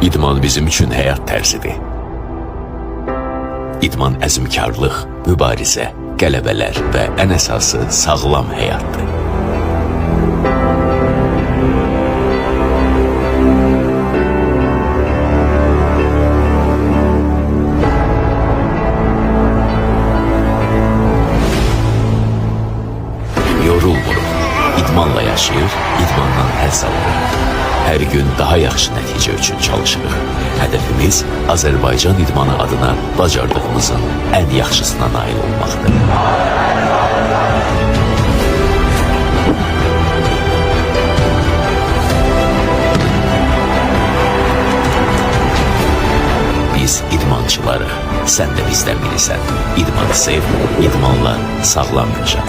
İdman bizim üçün həyat tərzidir. İdman əzmkarlıq, mübarizə, qələbələr və ən əsası sağlam həyatdır. Yorulmuruq, idmanla yaşayır, idmandan həzz alırıq. Hər gün daha yaxşı nəticə üçün çalışırıq. Hədəfimiz Azərbaycan idmanı adına bacardığımızın ən yaxşısına nail olmaqdır. Biz idmançılarıq, sən də bizdən birisən. İdmanı sev, idmanla sağlam yaşa.